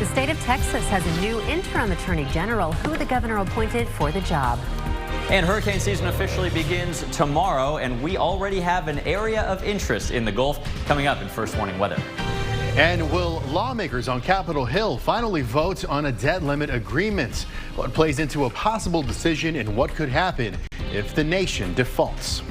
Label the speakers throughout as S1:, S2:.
S1: The state of Texas has a new interim attorney general who the governor appointed for the job.
S2: And hurricane season officially begins tomorrow, and we already have an area of interest in the Gulf coming up in First Warning Weather.
S3: And will lawmakers on Capitol Hill finally vote on a debt limit agreement? What plays into a possible decision and what could happen if the nation defaults?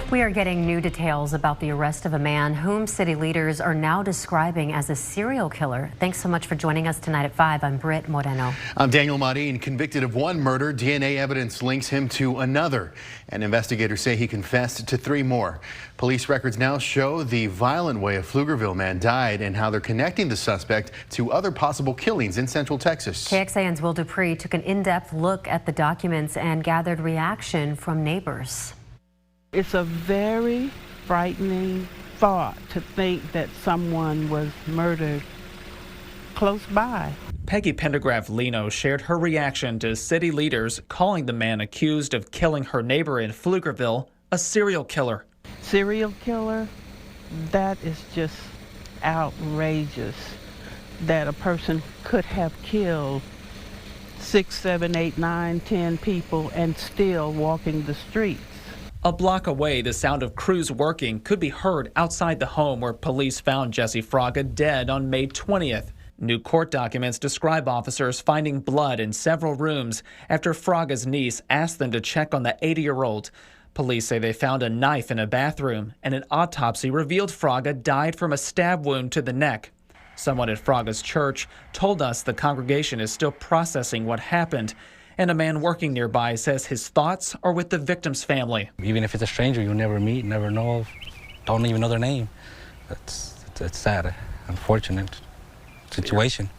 S1: We are getting new details about the arrest of a man whom city leaders are now describing as a serial killer. Thanks so much for joining us tonight at 5. I'm Britt Moreno.
S3: I'm Daniel Marin. Convicted of one murder, DNA evidence links him to another. And investigators say he confessed to 3 more. Police records now show the violent way a Pflugerville man died and how they're connecting the suspect to other possible killings in Central Texas.
S1: KXAN's Will Dupree took an in-depth look at the documents and gathered reaction from neighbors.
S4: It's a very frightening thought to think that someone was murdered close by.
S5: Peggy Pendergraph-Lino shared her reaction to city leaders calling the man accused of killing her neighbor in Pflugerville a serial killer.
S4: Serial killer? That is just outrageous that a person could have killed 6, 7, 8, 9, 10 people and still walking the streets.
S5: A block away, the sound of crews working could be heard outside the home where police found Jesse Fraga dead on May 20th. New court documents describe officers finding blood in several rooms after Fraga's niece asked them to check on the 80-year-old. Police say they found a knife in a bathroom, and an autopsy revealed Fraga died from a stab wound to the neck. Someone at Fraga's church told us the congregation is still processing what happened. And a man working nearby says his thoughts are with the victim's family.
S6: Even if it's a stranger you'll never meet, never know, don't even know their name. It's sad, unfortunate situation.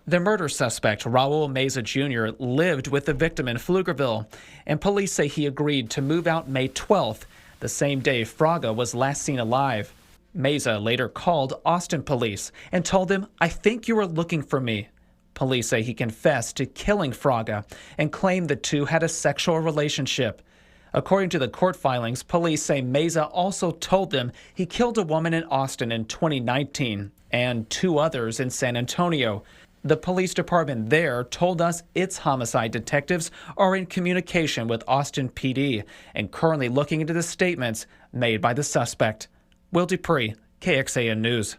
S5: The murder suspect, Raul Meza Jr., lived with the victim in Pflugerville, and police say he agreed to move out May 12th, the same day Fraga was last seen alive. Meza later called Austin police and told them, "I think you were looking for me." Police say he confessed to killing Fraga and claimed the two had a sexual relationship. According to the court filings, police say Meza also told them he killed a woman in Austin in 2019 and 2 others in San Antonio. The police department there told us its homicide detectives are in communication with Austin PD and currently looking into the statements made by the suspect. Will Dupree, KXAN News.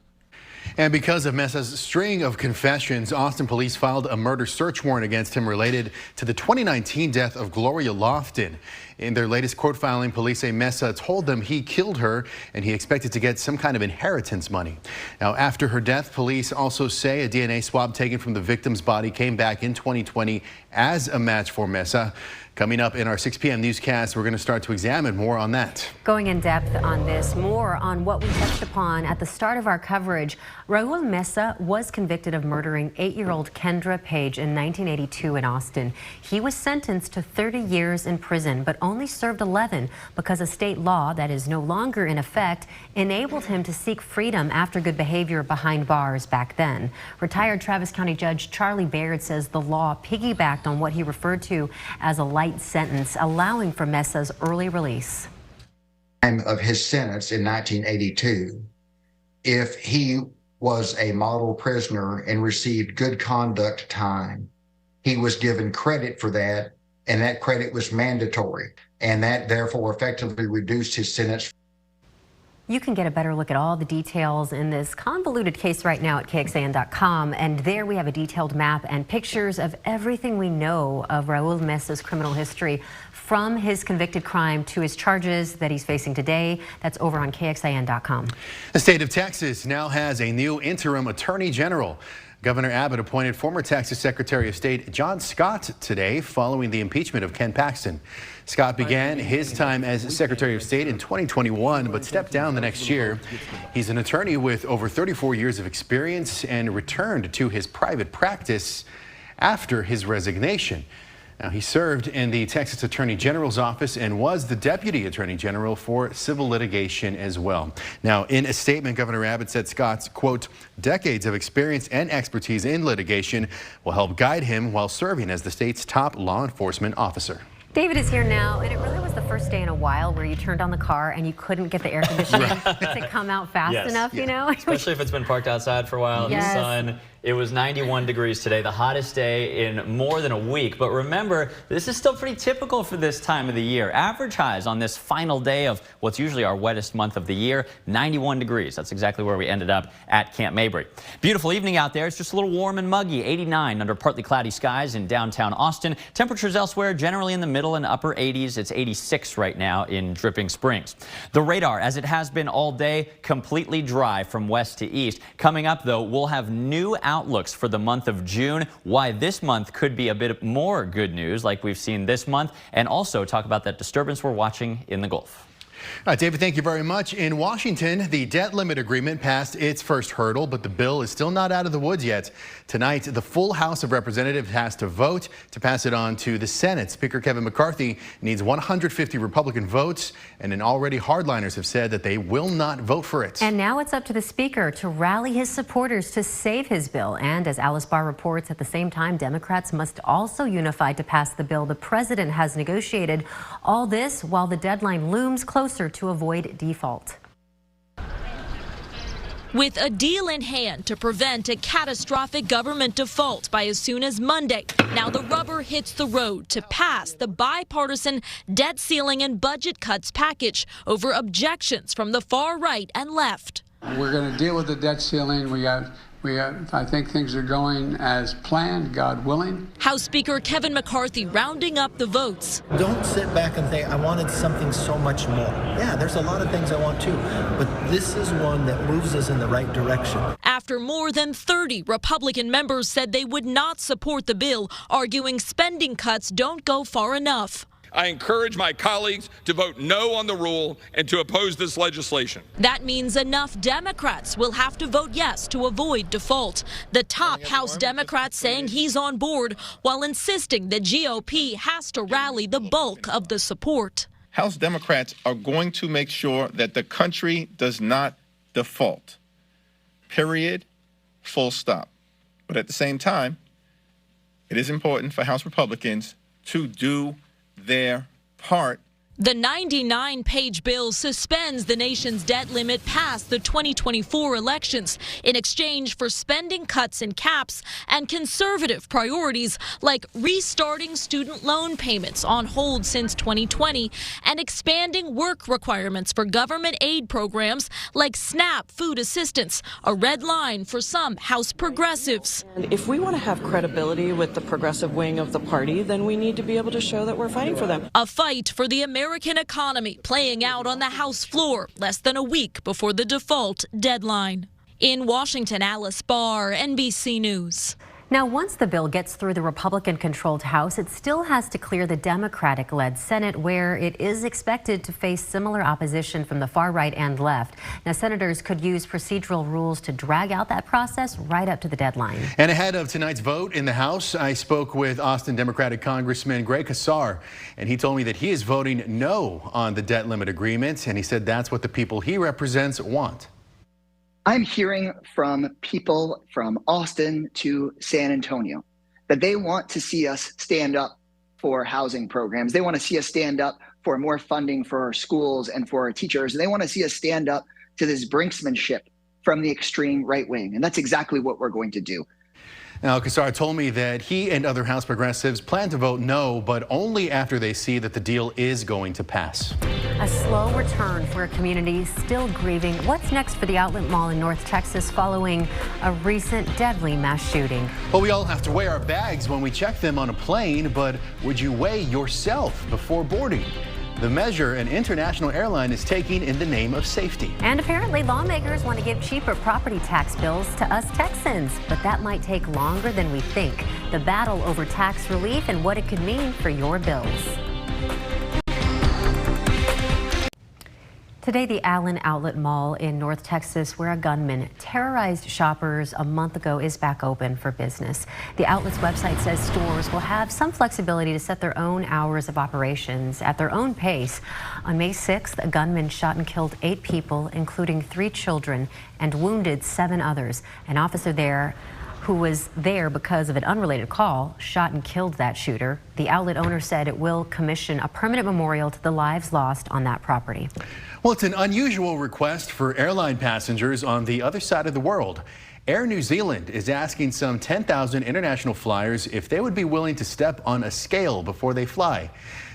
S3: And because of Mesa's string of confessions, Austin police filed a murder search warrant against him related to the 2019 death of Gloria Lofton. In their latest court filing, police say Mesa told them he killed her and he expected to get some kind of inheritance money. Now, after her death, police also say a DNA swab taken from the victim's body came back in 2020 as a match for Mesa. Coming up in our 6 p.m. newscast, we're going to start to examine more on that.
S1: Going in depth on this, more on what we touched upon at the start of our coverage. Raul Mesa was convicted of murdering 8-year-old Kendra Page in 1982 in Austin. He was sentenced to 30 years in prison, but only served 11 because a state law that is no longer in effect enabled him to seek freedom after good behavior behind bars back then. Retired Travis County Judge Charlie Baird says the law piggybacked on what he referred to as a light sentence, allowing for Mesa's early release.
S7: Of his sentence in 1982, if he was a model prisoner and received good conduct time, he was given credit for that, and that credit was mandatory, and that therefore effectively reduced his sentence.
S1: You can get a better look at all the details in this convoluted case right now at KXAN.com, and there we have a detailed map and pictures of everything we know of Raul Mesa's criminal history, from his convicted crime to his charges that he's facing today. That's over on KXAN.com.
S3: The state of Texas now has a new interim attorney general. Governor Abbott appointed former Texas Secretary of State John Scott today following the impeachment of Ken Paxton. Scott began his time as Secretary of State in 2021, but stepped down the next year. He's an attorney with over 34 years of experience and returned to his private practice after his resignation. Now, he served in the Texas Attorney General's office and was the Deputy Attorney General for civil litigation as well. Now, in a statement, Governor Abbott said Scott's, quote, decades of experience and expertise in litigation will help guide him while serving as the state's top law enforcement officer.
S1: David is here now, and it really was the first first day in a while where you turned on the car and you couldn't get the air conditioning to come out fast enough, you know?
S2: Especially if it's been parked outside for a while in the sun. It was 91 degrees today, the hottest day in more than a week. But remember, this is still pretty typical for this time of the year. Average highs on this final day of what's usually our wettest month of the year, 91 degrees. That's exactly where we ended up at Camp Mabry. Beautiful evening out there. It's just a little warm and muggy, 89 under partly cloudy skies in downtown Austin. Temperatures elsewhere generally in the middle and upper 80s. It's 86 right now in Dripping Springs. The radar, as it has been all day, completely dry from west to east. Coming up, though, we'll have new outlooks for the month of June, why this month could be a bit more good news like we've seen this month, and also talk about that disturbance we're watching in the Gulf.
S3: All right, David, thank you very much. In Washington, the debt limit agreement passed its first hurdle, but the bill is still not out of the woods yet. Tonight, the full House of Representatives has to vote to pass it on to the Senate. Speaker Kevin McCarthy needs 150 Republican votes, and already hardliners have said that they will not vote for it.
S1: And now it's up to the Speaker to rally his supporters to save his bill. And as Alice Barr reports, at the same time, Democrats must also unify to pass the bill the president has negotiated. All this while the deadline looms closer to avoid default.
S8: With a deal in hand to prevent a catastrophic government default by as soon as Monday, now the rubber hits the road to pass the bipartisan debt ceiling and budget cuts package over objections from the far right and left.
S9: We're going to deal with the debt ceiling. I think things are going as planned, God willing.
S8: House Speaker Kevin McCarthy rounding up the votes.
S10: Don't sit back and think, I wanted something so much more. Yeah, there's a lot of things I want too, but this is one that moves us in the right direction.
S8: After more than 30 Republican members said they would not support the bill, arguing spending cuts don't go far enough.
S11: I encourage my colleagues to vote no on the rule and to oppose this legislation.
S8: That means enough Democrats will have to vote yes to avoid default. The top House Democrat saying he's on board while insisting the GOP has to rally the bulk of the support.
S12: House Democrats are going to make sure that the country does not default. Period. Full stop. But at the same time, it is important for House Republicans to do their part.
S8: The 99-page bill suspends the nation's debt limit past the 2024 elections in exchange for spending cuts and caps and conservative priorities like restarting student loan payments on hold since 2020 and expanding work requirements for government aid programs like SNAP food assistance, a red line for some House progressives.
S13: And if we want to have credibility with the progressive wing of the party, then we need to be able to show that we're fighting for them.
S8: A fight for the American economy playing out on the House floor less than a week before the default deadline. In Washington, Alice Barr, NBC News.
S1: Now, once the bill gets through the Republican-controlled House, it still has to clear the Democratic-led Senate, where it is expected to face similar opposition from the far right and left. Now, senators could use procedural rules to drag out that process right up to the deadline.
S3: And ahead of tonight's vote in the House, I spoke with Austin Democratic Congressman Greg Casar, and he told me that he is voting no on the debt limit agreement, and he said that's what the people he represents want.
S14: I'm hearing from people from Austin to San Antonio that they want to see us stand up for housing programs. They want to see us stand up for more funding for our schools and for our teachers. And they want to see us stand up to this brinksmanship from the extreme right wing. And that's exactly what we're going to do.
S3: Now, Casar told me that he and other House progressives plan to vote no, but only after they see that the deal is going to pass.
S1: A slow return for a community still grieving. What's next for the Outlet Mall in North Texas following a recent deadly mass shooting?
S3: Well, we all have to weigh our bags when we check them on a plane, but would you weigh yourself before boarding? The measure an international airline is taking in the name of safety.
S1: And apparently lawmakers want to give cheaper property tax bills to us Texans, but that might take longer than we think. The battle over tax relief and what it could mean for your bills. Today, the Allen Outlet Mall in North Texas, where a gunman terrorized shoppers a month ago, is back open for business. The outlet's website says stores will have some flexibility to set their own hours of operations at their own pace. On May 6th, a gunman shot and killed 8 people, including 3 children, and wounded 7 others. An officer there who was there because of an unrelated call, shot and killed that shooter. The outlet owner said it will commission a permanent memorial to the lives lost on that property.
S3: Well, it's an unusual request for airline passengers on the other side of the world. Air New Zealand is asking some 10,000 international flyers if they would be willing to step on a scale before they fly.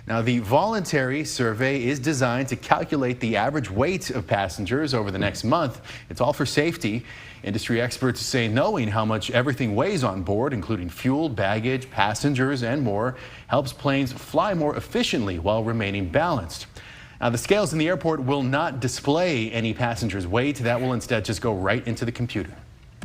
S3: Now, the voluntary survey is designed to calculate the average weight of passengers over the next month. It's all for safety. Industry experts say knowing how much everything weighs on board, including fuel, baggage, passengers, and more, helps planes fly more efficiently while remaining balanced. Now, the scales in the airport will not display any passenger's weight. That will instead just go right into the computer.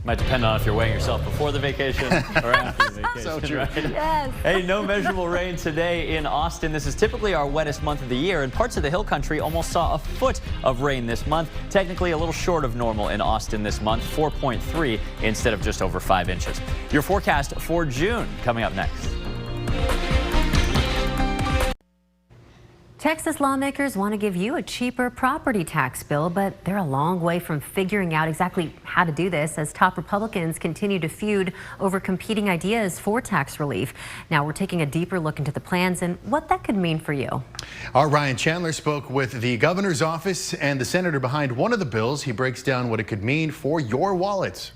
S2: Might depend on if you're weighing yourself before the vacation or after the vacation.
S3: So true.
S2: Right?
S1: Yes.
S2: Hey, no measurable rain today in Austin. This is typically our wettest month of the year, and parts of the hill country almost saw a foot of rain this month. Technically a little short of normal in Austin this month, 4.3 instead of just over 5 inches. Your forecast for June coming up next.
S1: Texas lawmakers want to give you a cheaper property tax bill, but they're a long way from figuring out exactly how to do this as top Republicans continue to feud over competing ideas for tax relief. Now we're taking a deeper look into the plans and what that could mean for you.
S3: Our Ryan Chandler spoke with the governor's office and the senator behind one of the bills. He breaks down what it could mean for your wallets.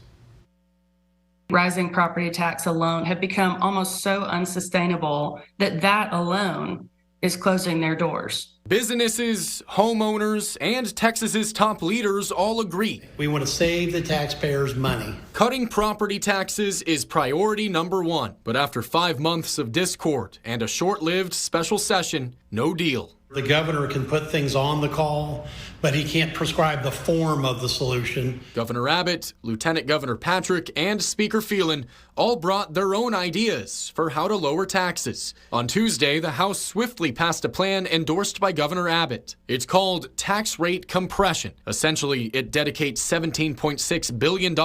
S15: Rising property tax alone have become almost so unsustainable that alone is closing their doors.
S16: Businesses, homeowners, and Texas's top leaders all agree.
S17: We want to save the taxpayers money.
S16: Cutting property taxes is priority number one. But after 5 months of discord and a short-lived special session, no deal.
S17: The governor can put things on the call, but he can't prescribe the form of the solution.
S16: Governor Abbott, Lieutenant Governor Patrick, and Speaker Phelan all brought their own ideas for how to lower taxes. On Tuesday, the House swiftly passed a plan endorsed by Governor Abbott. It's called tax rate compression. Essentially, it dedicates $17.6 billion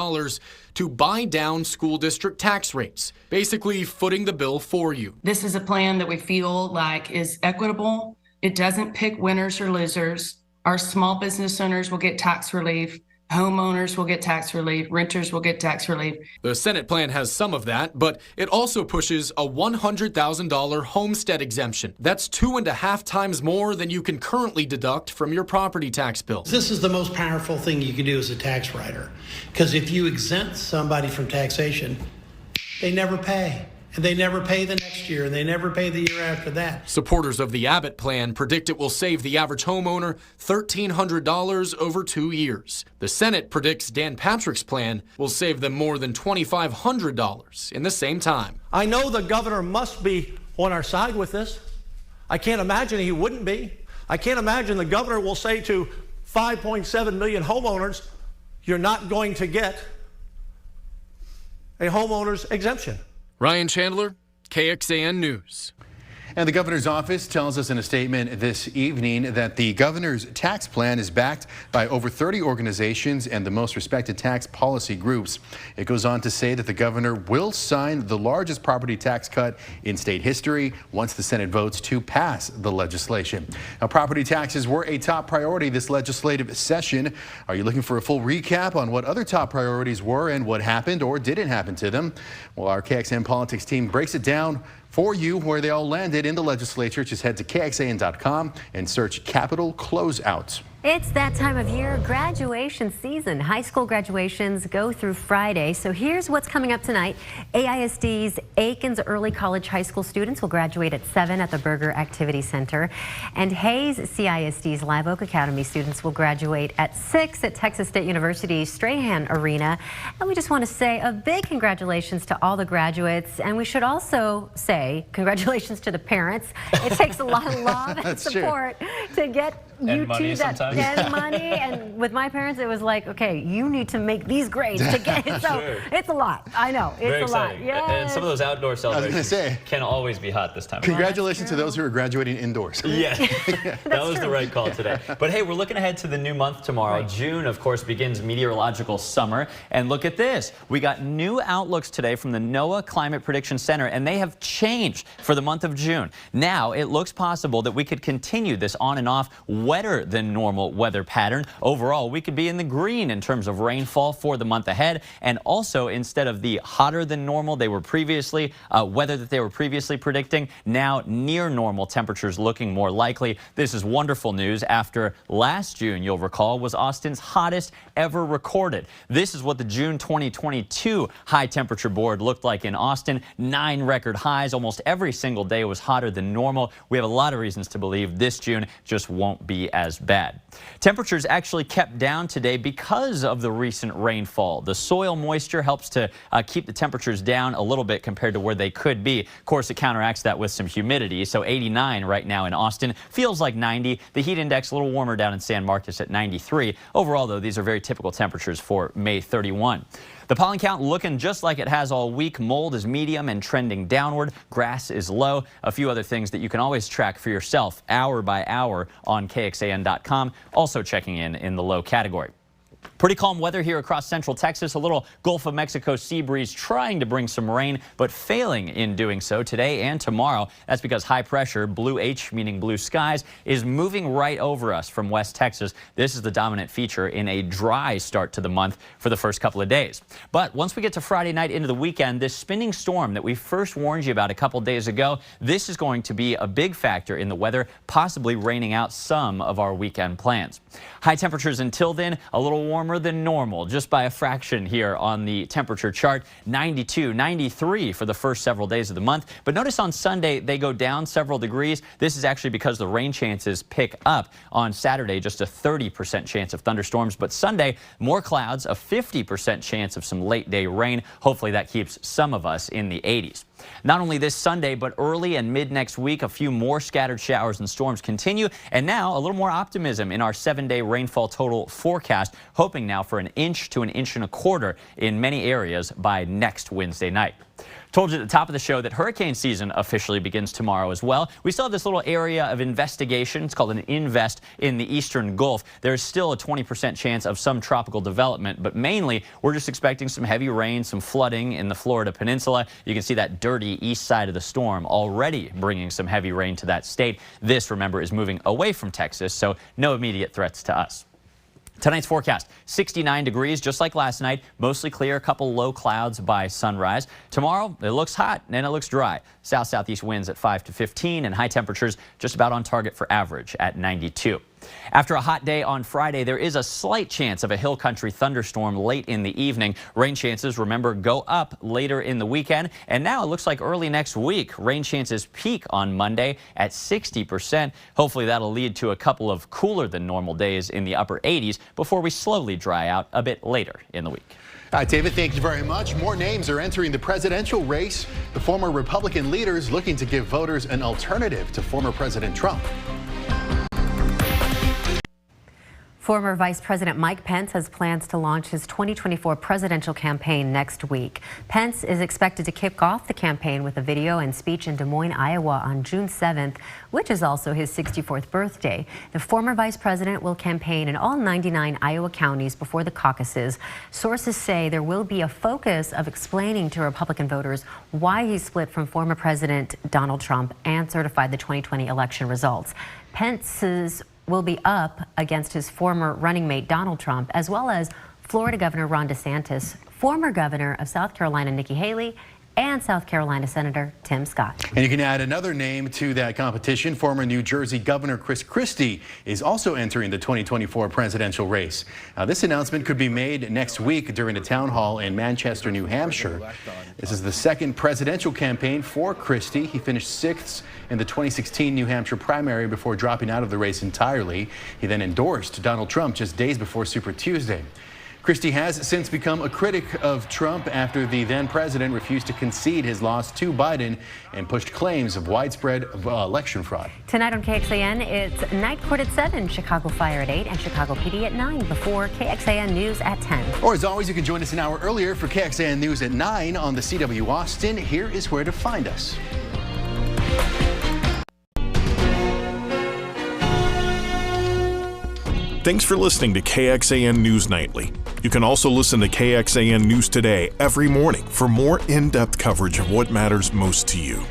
S16: to buy down school district tax rates, basically footing the bill for you.
S15: This is a plan that we feel like is equitable. It doesn't pick winners or losers. Our small business owners will get tax relief. Homeowners will get tax relief. Renters will get tax relief.
S16: The Senate plan has some of that, but it also pushes a $100,000 homestead exemption. That's 2.5 times more than you can currently deduct from your property tax bill.
S17: This is the most powerful thing you can do as a tax writer, because if you exempt somebody from taxation, they never pay. And they never pay the next year, and they never pay the year after that.
S16: Supporters of the Abbott plan predict it will save the average homeowner $1,300 over 2 years. The Senate predicts Dan Patrick's plan will save them more than $2,500 in the same time.
S18: I know the governor must be on our side with this. I can't imagine he wouldn't be. I can't imagine the governor will say to 5.7 million homeowners, you're not going to get a homeowner's exemption.
S16: Ryan Chandler, KXAN News.
S3: And the governor's office tells us in a statement this evening that the governor's tax plan is backed by over 30 organizations and the most respected tax policy groups. It goes on to say that the governor will sign the largest property tax cut in state history once the Senate votes to pass the legislation. Now, property taxes were a top priority this legislative session. Are you looking for a full recap on what other top priorities were and what happened or didn't happen to them? Well, our KXAN politics team breaks it down for you where they all landed in the legislature. Just head to KXAN.com and search Capitol Closeout.
S1: It's that time of year, graduation season. High school graduations go through Friday. So here's what's coming up tonight. AISD's Aikens Early College High School students will graduate at 7 at the Berger Activity Center. And Hayes CISD's Live Oak Academy students will graduate at 6 at Texas State University Strahan Arena. And we just want to say a big congratulations to all the graduates. And we should also say congratulations to the parents. It takes a lot of love and support to get you to that and money. And with my parents, it was like, okay, you need to make these grades to get it. So it's a lot. I know. It's
S2: Very
S1: a lot.
S2: exciting.
S1: Yes.
S2: And some of those outdoor celebrations can always be hot this time of year.
S3: Congratulations to those who are graduating indoors.
S2: Yeah, that was the right call today. But hey, we're looking ahead to the new month tomorrow. Right. June, of course, begins meteorological summer. And look at this. We got new outlooks today from the NOAA Climate Prediction Center, and they have changed for the month of June. Now, it looks possible that we could continue this on and off wetter than normal normal weather pattern. Overall, we could be in the green in terms of rainfall for the month ahead. And also, instead of the hotter than normal weather that they were previously predicting, now near normal temperatures looking more likely. This is wonderful news after last June, you'll recall, was Austin's hottest ever recorded. This is what the June 2022 high temperature board looked like in Austin. 9 record highs. Almost every single day was hotter than normal. We have a lot of reasons to believe this June just won't be as bad. Temperatures actually kept down today because of the recent rainfall. The soil moisture helps to keep the temperatures down a little bit compared to where they could be. Of course, it counteracts that with some humidity. So 89 right now in Austin, feels like 90. The heat index a little warmer down in San Marcos at 93. Overall, though, these are very typical temperatures for May 31. The pollen count looking just like it has all week. Mold is medium and trending downward. Grass is low. A few other things that you can always track for yourself hour by hour on KXAN.com. Also checking in the low category. Pretty calm weather here across central Texas. A little Gulf of Mexico sea breeze trying to bring some rain, but failing in doing so today and tomorrow. That's because high pressure, blue H meaning blue skies, is moving right over us from West Texas. This is the dominant feature in a dry start to the month for the first couple of days. But once we get to Friday night into the weekend, this spinning storm that we first warned you about a couple days ago, this is going to be a big factor in the weather, possibly raining out some of our weekend plans. High temperatures until then, a little warmer than normal, just by a fraction here on the temperature chart. 92, 93 for the first several days of the month. But notice on Sunday, they go down several degrees. This is actually because the rain chances pick up. On Saturday, just a 30% chance of thunderstorms. But Sunday, more clouds, a 50% chance of some late day rain. Hopefully that keeps some of us in the 80s. Not only this Sunday, but early and mid next week, a few more scattered showers and storms continue. And now a little more optimism in our 7-day rainfall total forecast, hoping now for an inch to an inch and a quarter in many areas by next Wednesday night. Told you at the top of the show that hurricane season officially begins tomorrow as well. We still have this little area of investigation. It's called an invest in the eastern Gulf. There's still a 20% chance of some tropical development, but mainly we're just expecting some heavy rain, some flooding in the Florida peninsula. You can see that dirty east side of the storm already bringing some heavy rain to that state. This, remember, is moving away from Texas, so no immediate threats to us. Tonight's forecast, 69 degrees, just like last night. Mostly clear, a couple low clouds by sunrise. Tomorrow, it looks hot and it looks dry. South-southeast winds at 5 to 15 and high temperatures just about on target for average at 92. After a hot day on Friday, there is a slight chance of a hill country thunderstorm late in the evening. Rain chances, remember, go up later in the weekend. And now it looks like early next week, rain chances peak on Monday at 60%. Hopefully that'll lead to a couple of cooler than normal days in the upper 80s before we slowly dry out a bit later in the week.
S3: All right, David, thank you very much. More names are entering the presidential race. The former Republican leaders looking to give voters an alternative to former President Trump.
S1: Former Vice President Mike Pence has plans to launch his 2024 presidential campaign next week. Pence is expected to kick off the campaign with a video and speech in Des Moines, Iowa on June 7th, which is also his 64th birthday. The former vice president will campaign in all 99 Iowa counties before the caucuses. Sources say there will be a focus of explaining to Republican voters why he split from former President Donald Trump and certified the 2020 election results. Pence's will be up against his former running mate Donald Trump, as well as Florida Governor Ron DeSantis, former governor of South Carolina Nikki Haley, and South Carolina Senator Tim Scott.
S3: And you can add another name to that competition. Former New Jersey Governor Chris Christie is also entering the 2024 presidential race. Now, this announcement could be made next week during a town hall in Manchester, New Hampshire. This is the second presidential campaign for Christie. He finished 6th in the 2016 New Hampshire primary before dropping out of the race entirely. He then endorsed Donald Trump just days before Super Tuesday. Christie has since become a critic of Trump after the then president refused to concede his loss to Biden and pushed claims of widespread election fraud.
S1: Tonight on KXAN, it's Night Court at 7, Chicago Fire at 8, and Chicago PD at 9 before KXAN News at 10.
S3: Or as always, you can join us an hour earlier for KXAN News at 9 on the CW Austin. Here is where to find us.
S19: Thanks for listening to KXAN News Nightly. You can also listen to KXAN News Today every morning for more in-depth coverage of what matters most to you.